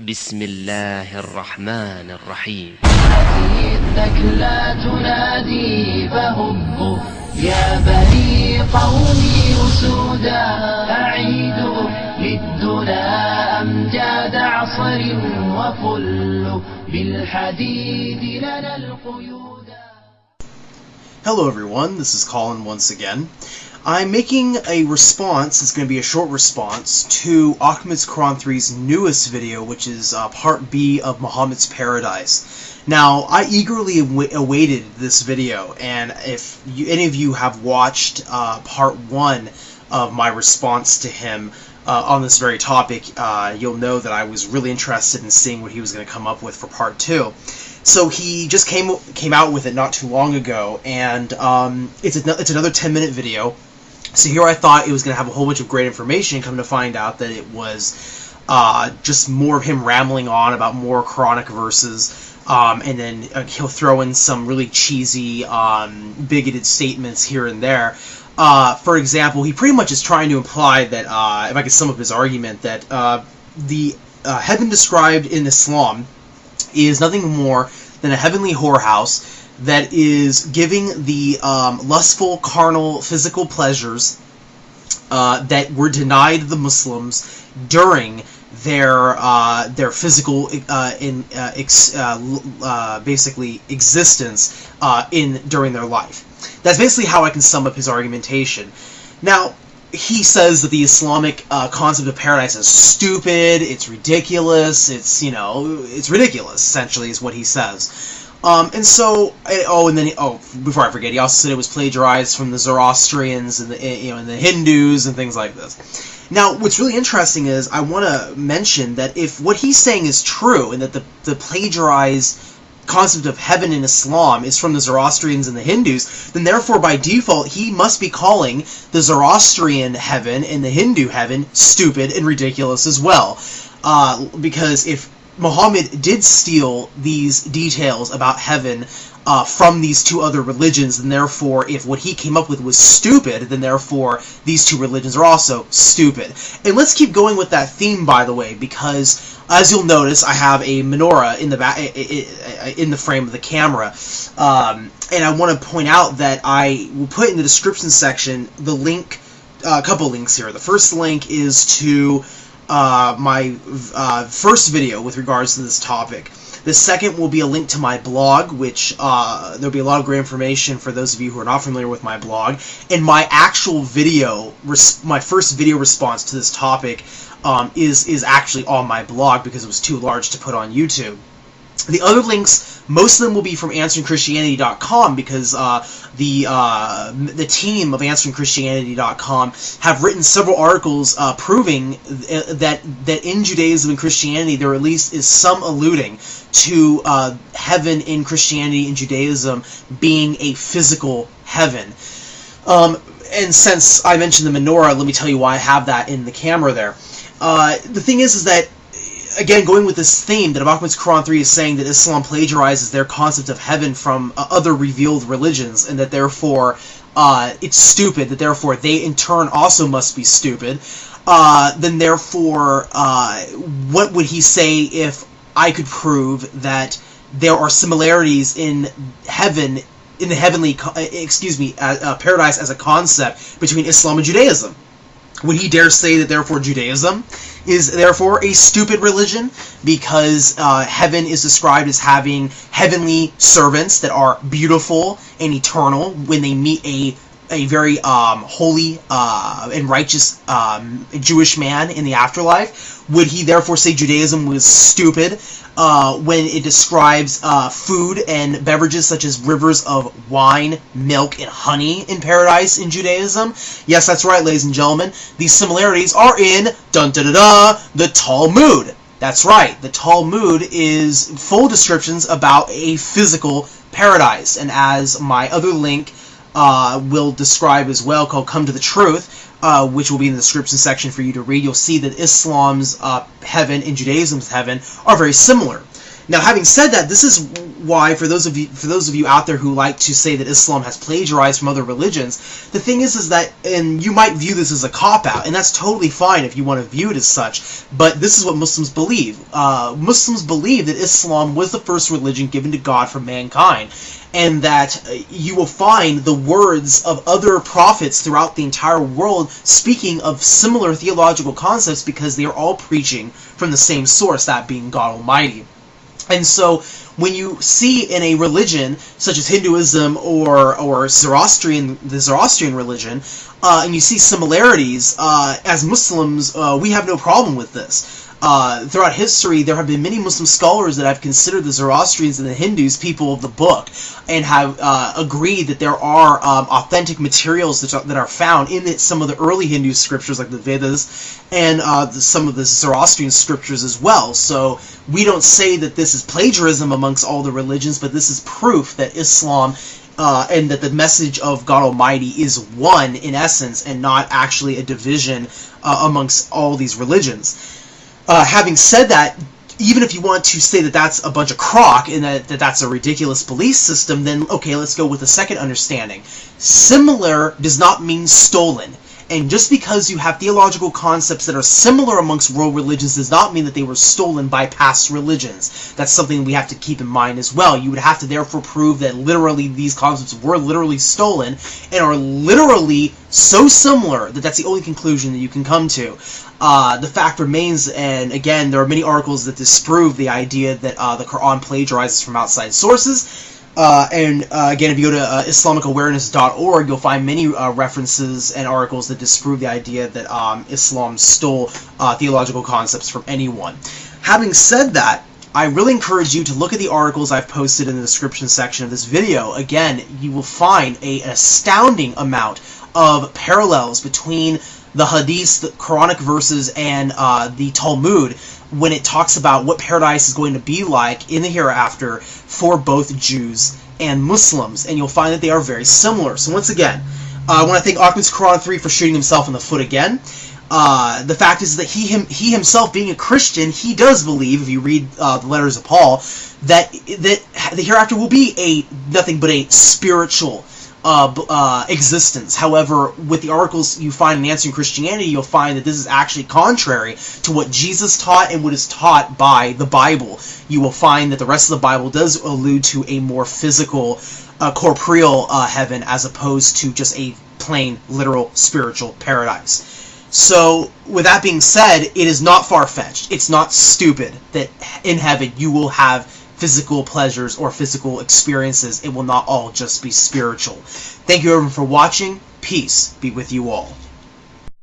بسم الله الرحمن الرحيم. هذه الثكلى تنادي فهبوا يا بني قومي أسودا أعيدوا للدنا أمجاد عصر وفلوا بالحديد لنا القيودا. Hello everyone, this is Colin once again. I'm making a response, it's going to be a short response, to Ahmed's Quran 3's newest video, which is part B of Muhammad's Paradise. Now, I eagerly awaited this video, and if any of you have watched part 1 of my response to him on this very topic, you'll know that I was really interested in seeing what he was going to come up with for part 2. So he just came out with it not too long ago, and it's another 10-minute video. So here I thought it was going to have a whole bunch of great information, come to find out that it was just more of him rambling on about more Quranic verses, and then he'll throw in some really cheesy, bigoted statements here and there. For example, he pretty much is trying to imply that, if I could sum up his argument, that the heaven described in Islam is nothing more than a heavenly whorehouse that is giving the lustful, carnal, physical pleasures that were denied the Muslims during their physical basically existence during their life. That's basically how I can sum up his argumentation. Now, he says that the Islamic concept of paradise is stupid, it's ridiculous, it's ridiculous, essentially, is what he says. And so, before I forget, he also said it was plagiarized from the Zoroastrians and the Hindus and things like this. Now, what's really interesting is I want to mention that if what he's saying is true, and that the plagiarized concept of heaven in Islam is from the Zoroastrians and the Hindus, then therefore by default he must be calling the Zoroastrian heaven and the Hindu heaven stupid and ridiculous as well. Because if Muhammad did steal these details about heaven from these two other religions, then therefore if what he came up with was stupid, then therefore these two religions are also stupid. And let's keep going with that theme, by the way, because as you'll notice, I have a menorah in the frame of the camera, and I want to point out that I will put in the description section the link, a couple links here. The first link is to my first video with regards to this topic. The second will be a link to my blog, which there'll be a lot of great information for those of you who are not familiar with my blog. And my actual video, my first video response to this topic is actually on my blog because it was too large to put on YouTube. The other links, most of them will be from AnsweringChristianity.com because the team of AnsweringChristianity.com have written several articles proving that in Judaism and Christianity there at least is some alluding to heaven in Christianity and Judaism being a physical heaven. And since I mentioned the menorah, let me tell you why I have that in the camera there. The thing is that, again, going with this theme that Ahmed's Quran 3 is saying that Islam plagiarizes their concept of heaven from other revealed religions, and that therefore it's stupid, that therefore they in turn also must be stupid, then therefore what would he say if I could prove that there are similarities in heaven, in the heavenly, paradise as a concept between Islam and Judaism? Would he dare say that therefore Judaism is therefore a stupid religion because heaven is described as having heavenly servants that are beautiful and eternal when they meet a very holy and righteous Jewish man in the afterlife? Would he therefore say Judaism was stupid when it describes food and beverages such as rivers of wine, milk, and honey in paradise in Judaism? Yes, that's right, ladies and gentlemen. These similarities are in the Talmud. That's right. The Talmud is full descriptions about a physical paradise, and as my other link will describe as well, called Come to the Truth, which will be in the description section for you to read, you'll see that Islam's heaven and Judaism's heaven are very similar. Now, having said that, this is why, for those of you out there who like to say that Islam has plagiarized from other religions, the thing is that, and you might view this as a cop-out, and that's totally fine if you want to view it as such, but this is what Muslims believe. Muslims believe that Islam was the first religion given to God for mankind, and that you will find the words of other prophets throughout the entire world speaking of similar theological concepts because they are all preaching from the same source, that being God Almighty. And so when you see in a religion such as Hinduism or Zoroastrian, the Zoroastrian religion, and you see similarities, as Muslims, we have no problem with this. Throughout history, there have been many Muslim scholars that have considered the Zoroastrians and the Hindus people of the book, and have agreed that there are authentic materials that are found in some of the early Hindu scriptures, like the Vedas, and some of the Zoroastrian scriptures as well. So we don't say that this is plagiarism amongst all the religions, but this is proof that Islam and that the message of God Almighty is one in essence, and not actually a division amongst all these religions. Having said that, even if you want to say that that's a bunch of crock and that that's a ridiculous belief system, then okay, let's go with the second understanding. Similar does not mean stolen. And just because you have theological concepts that are similar amongst world religions does not mean that they were stolen by past religions. That's something we have to keep in mind as well. You would have to therefore prove that literally these concepts were literally stolen and are literally so similar that that's the only conclusion that you can come to. The fact remains, and again, there are many articles that disprove the idea that the Quran plagiarizes from outside sources. Again, if you go to IslamicAwareness.org, you'll find many references and articles that disprove the idea that Islam stole theological concepts from anyone. Having said that, I really encourage you to look at the articles I've posted in the description section of this video. Again, you will find an astounding amount of parallels between the Hadiths, the Quranic verses, and the Talmud when it talks about what paradise is going to be like in the hereafter for both Jews and Muslims, and you'll find that they are very similar. So once again, I want to thank Ahmad's Quran 3 for shooting himself in the foot again. The fact is that he himself, being a Christian, he does believe, if you read the letters of Paul, that the hereafter will be nothing but a spiritual existence. However, with the articles you find in Answering Christianity, you'll find that this is actually contrary to what Jesus taught and what is taught by the Bible. You will find that the rest of the Bible does allude to a more physical, corporeal heaven, as opposed to just a plain, literal, spiritual paradise. So, with that being said, it is not far-fetched. It's not stupid that in heaven you will have physical pleasures or physical experiences. It will not all just be spiritual. Thank you everyone for watching. Peace be with you all.